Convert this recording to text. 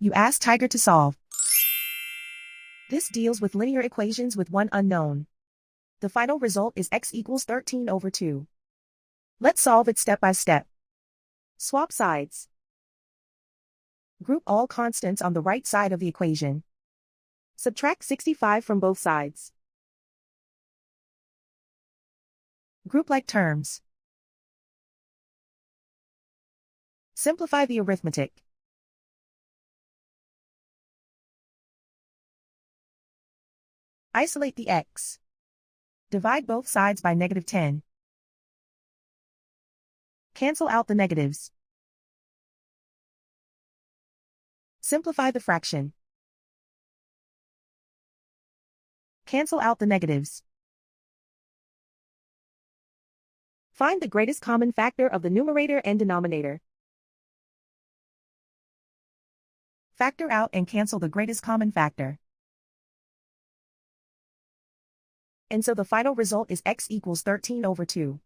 You ask Tiger to solve. This deals with linear equations with one unknown. The final result is x equals 13 over 2. Let's solve it step by step. Swap sides. Group all constants on the right side of the equation. Subtract 65 from both sides. Group like terms. Simplify the arithmetic. Isolate the x. Divide both sides by -10. Cancel out the negatives. Simplify the fraction. Cancel out the negatives. Find the greatest common factor of the numerator and denominator. Factor out and cancel the greatest common factor. And so the final result is x equals 13 over 2.